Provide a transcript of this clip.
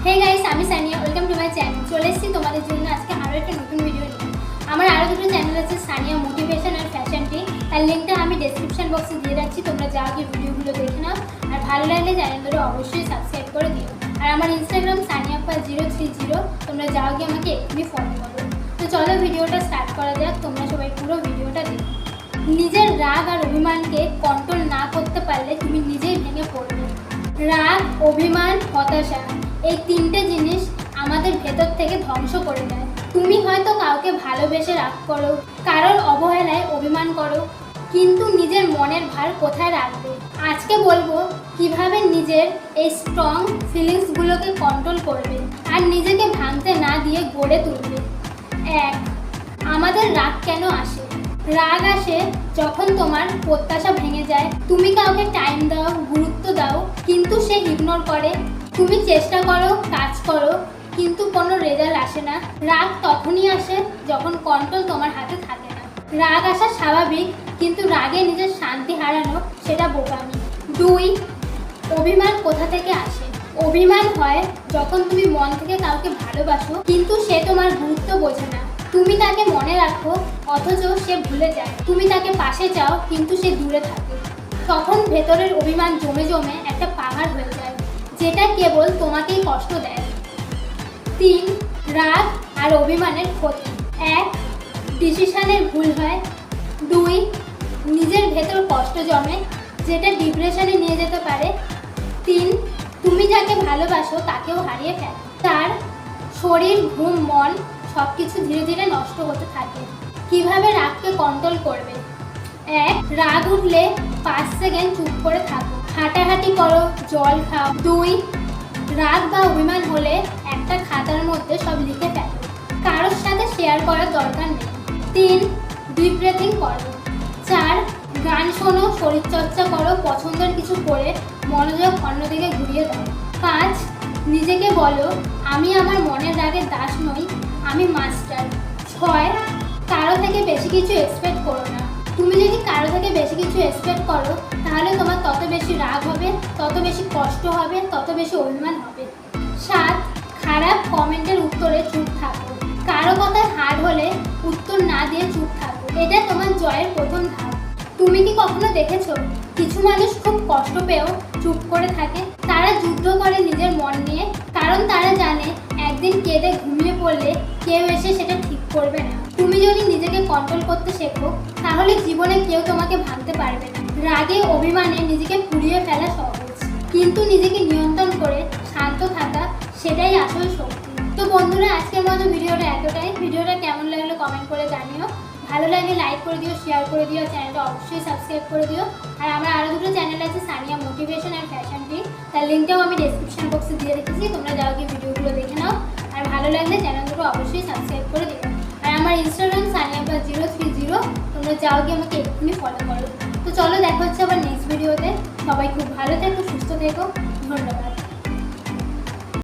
Hey guys, আমি Sania. Welcome to my channel. চলে এসেছি তোমাদের জন্য আজকে আরও একটা নতুন ভিডিও নিয়ে। আমার আরও দুটো চ্যানেল আছে, সানিয়া মোটিভেশন আর ফ্যাশন টিপ। তার লিঙ্কটা আমি ডেসক্রিপশন বক্সে দিয়ে রাখছি, তোমরা যাও গিয়ে ভিডিওগুলো দেখে নাও। আর ভালো লাগলে চ্যানেলগুলো অবশ্যই সাবস্ক্রাইব করে দিও। আর আমার ইনস্টাগ্রাম saniappa030, তোমরা যাও গিয়ে আমাকে এক্ষুনি ফলো করো। তো চলো ভিডিওটা স্টার্ট করা যাক, তোমরা সবাই পুরো ভিডিওটা দেখো। নিজের রাগ আর অভিমানকে কন্ট্রোল না করতে পারলে তুমি নিজেই ভেঙে পড়বে। রাগ, অভিমান, হতাশা, এই তিনটে জিনিস আমাদের ভেতর থেকে ধ্বংস করে দেয়। তুমি হয়তো কাউকে ভালোবেসে রাগ করো, কারোর অবহেলায় অভিমান করো, কিন্তু নিজের মনের ভার কোথায় রাখবে? আজকে বলবো কিভাবে নিজের এই স্ট্রং ফিলিংসগুলোকে কন্ট্রোল করবে আর নিজেকে ভাঙতে না দিয়ে গড়ে তুলবে। 1. আমাদের রাগ কেন আসে? রাগ আসে যখন তোমার প্রত্যাশা ভেঙে যায়। তুমি কাউকে টাইম দাও, গুরুত্ব দাও, কিন্তু সে ইগনোর করে। তুমি চেষ্টা করো, কাজ করো, কিন্তু কোনো রেজাল্ট আসে না। রাগ তখনই আসে যখন কন্ট্রোল তোমার হাতে থাকে না। রাগ আসা স্বাভাবিক, কিন্তু রাগে নিজের শান্তি হারানো সেটা বোকামি। 2. অভিমান কোথা থেকে আসে? অভিমান হয় যখন তুমি মন থেকে কাউকে ভালোবাসো, কিন্তু সে তোমার গুরুত্ব বোঝে না। তুমি তাকে মনে রাখো, অথচ সে ভুলে যায়। তুমি তাকে পাশে চাও, কিন্তু সে দূরে থাকে। তখন ভেতরের অভিমান জমে জমে একটা পাহাড় হয়ে যায়, যেটা কেবল তোমাকেই কষ্ট দেয়। 3. রাগ আর অভিমানের ক্ষতি। 1. ডিসিশনের ভুল হয়। 2. নিজের ভেতর কষ্ট জমে, যেটা ডিপ্রেশনে নিয়ে যেতে পারে। 3. তুমি যাকে ভালোবাসো তাকেও হারিয়ে ফেলো। 4. শরীর, ঘুম, মন সব কিছু ধীরে ধীরে নষ্ট হতে থাকে। কিভাবে রাগকে কন্ট্রোল করবে? 1. রাগ উঠলে 5 সেকেন্ড চুপ করে থাকো, হাঁটাহাঁটি করো, জল খাও। 2. রাগ বা অভিমান হলে একটা খাতার মধ্যে সব লিখে ফেলো, কারোর সাথে শেয়ার করার দরকার নেই। 3. ডিপ ব্রিথিং করো। 4. গান শোনো, শরীরচর্চা করো, পছন্দের কিছু করে মনোযোগ অন্যদিকে ঘুরিয়ে দাও। 5. নিজেকে বলো, আমি আমার মনের রাগের দাস নই, আমি মাস্টার। 6. কারো থেকে বেশি কিছু এক্সপেক্ট করো না। তুমি যদি কারো থেকে বেশি কিছু এক্সপেক্ট করো, তাহলে তোমার তত বেশি রাগ হবে, তত বেশি কষ্ট হবে, তত বেশি অভিমান হবে। 7. খারাপ কমেন্টের উত্তরে চুপ থাকো। কারো কথায় হার্ড হলে উত্তর না দিয়ে চুপ থাকো, এটা তোমার জয়ের প্রথম ধাপ। তুমি কি কখনো দেখেছো কিছু মানুষ খুব কষ্ট পেয়েও চুপ করে থাকে? তারা যুদ্ধ করে নিজের মন নিয়ে, কারণ তারা জানে একদিন কেঁদে ঘুমিয়ে পড়লে কেউ এসে সেটা ঠিক করবে না। তুমি যদি নিজেকে কন্ট্রোল করতে শেখো, তাহলে জীবনে কেউ তোমাকে ভাঙতে পারবে না। রাগে, অভিমানে নিজেকে পুড়িয়ে ফেলা সহজ, কিন্তু নিজেকে নিয়ন্ত্রণ করে শান্ত থাকা, সেটাই আসল শক্তি। তো বন্ধুরা, আজকের মতো ভিডিওটা এতটাই। ভিডিওটা কেমন লাগলো কমেন্ট করে জানিও। ভালো লাগলে লাইক করে দিও, শেয়ার করে দিও, চ্যানেলটা অবশ্যই সাবস্ক্রাইব করে দিও। আর আমার আরও দুটো চ্যানেল আছে, সানিয়া মোটিভেশন আর ফ্যাশন টিপ। তার লিঙ্কটাও আমি ডেসক্রিপশন বক্সে দিয়ে রেখেছি, তোমরা যাও গিয়ে ভিডিওগুলো দেখে নাও। আর ভালো লাগলে চ্যানেলগুলো অবশ্যই সাবস্ক্রাইব করে দিও। আর আমার ইনস্টাগ্রাম saniappa030, তোমরা যাও গিয়ে আমাকে এক্ষুনি ফলো করো। তো চলো, দেখা হচ্ছে আবার নেক্সট ভিডিওতে। সবাই খুব ভালো থেকো, সুস্থ থেকো। ধন্যবাদ।